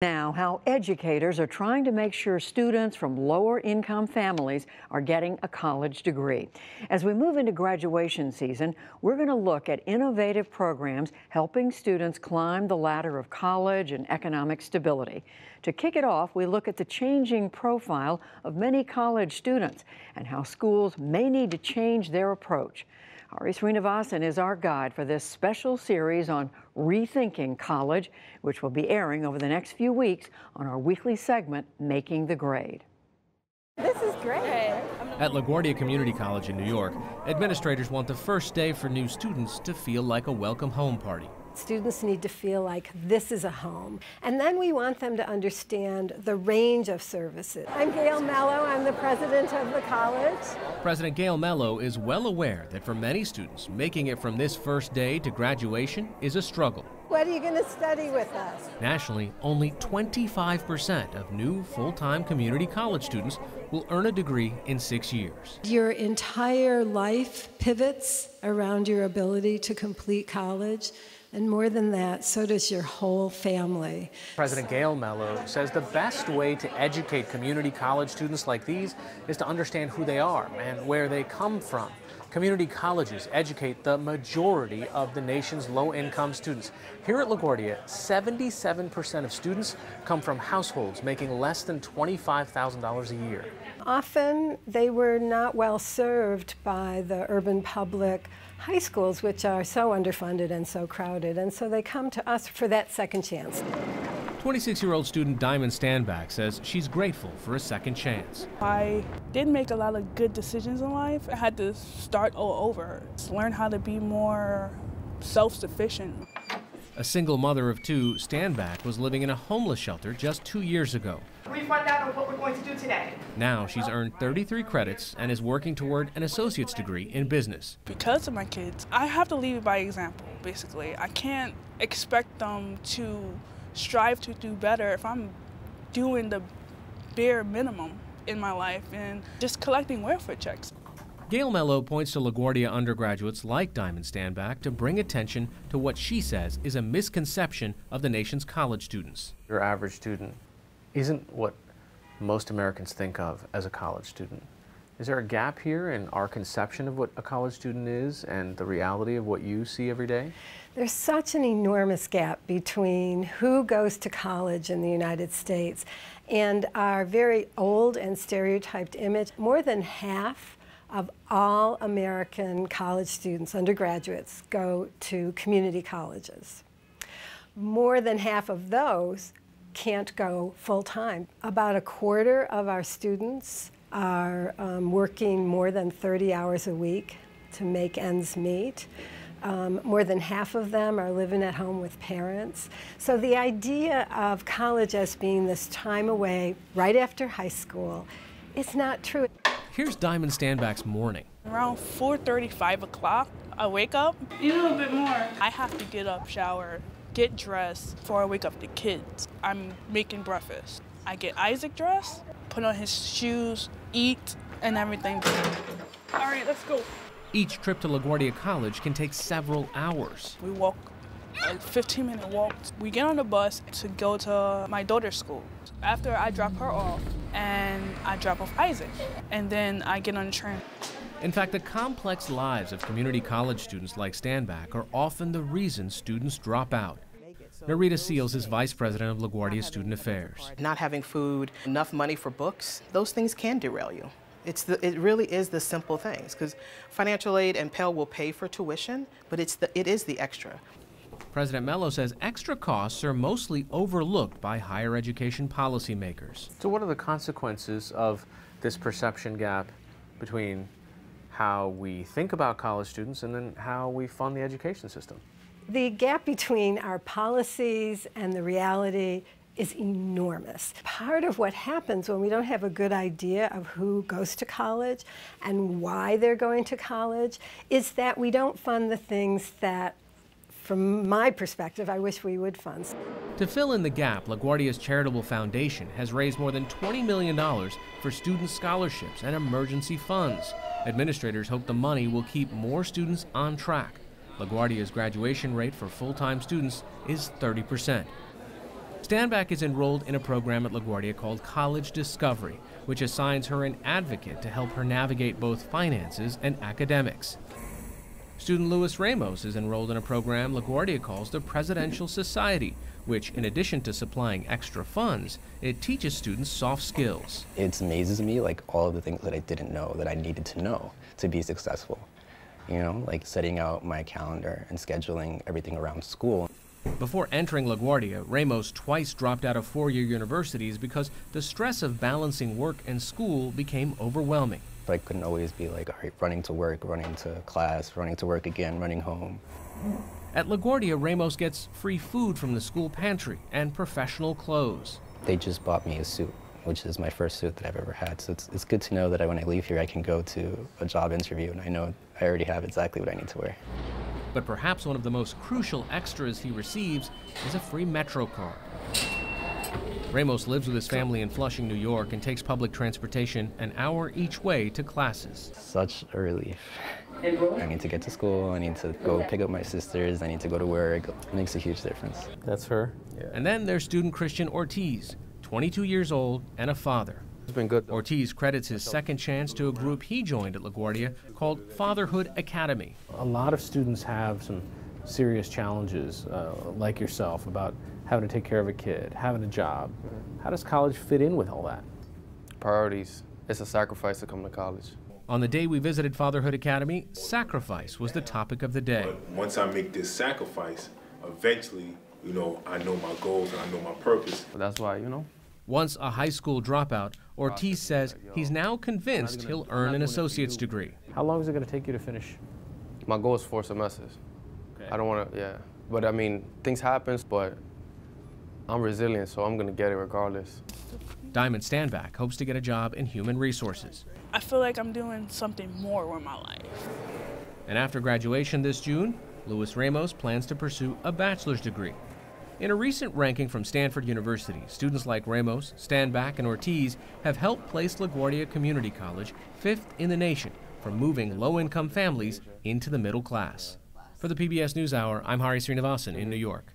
Now, how educators are trying to make sure students from lower income families are getting a college degree. As we move into graduation season, we're going to look at innovative programs helping students climb the ladder of college and economic stability. To kick it off, we look at the changing profile of many college students and how schools may need to change their approach. Ari Srinivasan is our guide for this special series on rethinking college, which will be airing over the next few weeks on our weekly segment, Making the Grade. This is great. At LaGuardia Community College in New York, administrators want the first day for new students to feel like a welcome home party. Students need to feel like this is a home. And then we want them to understand the range of services. I'm Gail Mello. I'm the president of the college. President Gail Mello is well aware that for many students, making it from this first day to graduation is a struggle. What are you going to study with us? Nationally, only 25% of new full-time community college students will earn a degree in 6 years. Your entire life pivots around your ability to complete college. And more than that, so does your whole family. President Gail Mello says the best way to educate community college students like these is to understand who they are and where they come from. Community colleges educate the majority of the nation's low-income students. Here at LaGuardia, 77% of students come from households making less than $25,000 a year. Often they were not well served by the urban public high schools, which are so underfunded and so crowded, and so they come to us for that second chance. 26-year-old student Diamond Standback says she's grateful for a second chance. I did make a lot of good decisions in life. I had to start all over, learn how to be more self-sufficient. A single mother of two, Standback was living in a homeless shelter just 2 years ago. We find out what we're going to do today. Now she's earned 33 credits and is working toward an associate's degree in business. Because of my kids, I have to lead by example, basically. I can't expect them to strive to do better if I'm doing the bare minimum in my life and just collecting welfare checks. Gail Mello points to LaGuardia undergraduates like Diamond Standback to bring attention to what she says is a misconception of the nation's college students. Your average student isn't what most Americans think of as a college student. Is there a gap here in our conception of what a college student is and the reality of what you see every day? There's such an enormous gap between who goes to college in the United States and our very old and stereotyped image. More than half of all American college students, undergraduates, go to community colleges. More than half of those can't go full-time. About a quarter of our students are working more than 30 hours a week to make ends meet. More than half of them are living at home with parents. So the idea of college as being this time away right after high school is not true. Here's Diamond Standback's morning. Around 4:30, 5 o'clock, I wake up. Eat a little bit more. I have to get up, shower, get dressed before I wake up the kids. I'm making breakfast. I get Isaac dressed, put on his shoes, eat, and everything. All right, let's go. Each trip to LaGuardia College can take several hours. We walk a 15-minute walk. We get on the bus to go to my daughter's school. After I drop her off, and I drop off Isaac, and then I get on the train. In fact, the complex lives of community college students like Standback are often the reason students drop out. Narita Seals is vice president of LaGuardia Student Affairs. Not having food, enough money for books, those things can derail you. It really is the simple things, because financial aid and Pell will pay for tuition, but it is the extra. President Mello says extra costs are mostly overlooked by higher education policymakers. So what are the consequences of this perception gap between how we think about college students and then how we fund the education system? The gap between our policies and the reality is enormous. Part of what happens when we don't have a good idea of who goes to college and why they're going to college is that we don't fund the things that, from my perspective, I wish we would fund. To fill in the gap, LaGuardia's charitable foundation has raised more than $20 million for student scholarships and emergency funds. Administrators hope the money will keep more students on track. LaGuardia's graduation rate for full-time students is 30%. Standback is enrolled in a program at LaGuardia called College Discovery, which assigns her an advocate to help her navigate both finances and academics. Student Luis Ramos is enrolled in a program LaGuardia calls the Presidential Society, which, in addition to supplying extra funds, it teaches students soft skills. It amazes me, like, all of the things that I didn't know that I needed to know to be successful. You know, like setting out my calendar and scheduling everything around school. Before entering LaGuardia, Ramos twice dropped out of four-year universities because the stress of balancing work and school became overwhelming. I couldn't always be like, all right, running to work, running to class, running to work again, running home. At LaGuardia, Ramos gets free food from the school pantry and professional clothes. They just bought me a suit, which is my first suit that I've ever had. So it's good to know that when I leave here, I can go to a job interview and I know I already have exactly what I need to wear. But perhaps one of the most crucial extras he receives is a free Metro card. Ramos lives with his family in Flushing, New York, and takes public transportation an hour each way to classes. Such a relief. I need to get to school, I need to go pick up my sisters, I need to go to work. It makes a huge difference. That's her? Yeah. And then there's student Christian Ortiz, 22 years old and a father. It's been good, though. Ortiz credits his second chance to a group he joined at LaGuardia called Fatherhood Academy. A lot of students have some serious challenges, like yourself, about having to take care of a kid, having a job. How does college fit in with all that? Priorities. It's a sacrifice to come to college. On the day we visited Fatherhood Academy, sacrifice was the topic of the day. But once I make this sacrifice, eventually, you know, I know my goals and I know my purpose. But that's why, you know. Once a high school dropout, Ortiz says he's now convinced he'll earn an associate's degree. How long is it going to take you to finish? My goal is 4 semesters. Okay. I don't want to, yeah. But I mean, things happen, but I'm resilient, so I'm going to get it regardless. Diamond Standback hopes to get a job in human resources. I feel like I'm doing something more with my life. And after graduation this June, Luis Ramos plans to pursue a bachelor's degree. In a recent ranking from Stanford University, students like Ramos, Standback, and Ortiz have helped place LaGuardia Community College 5th in the nation for moving low-income families into the middle class. For the PBS NewsHour, I'm Hari Srinivasan in New York.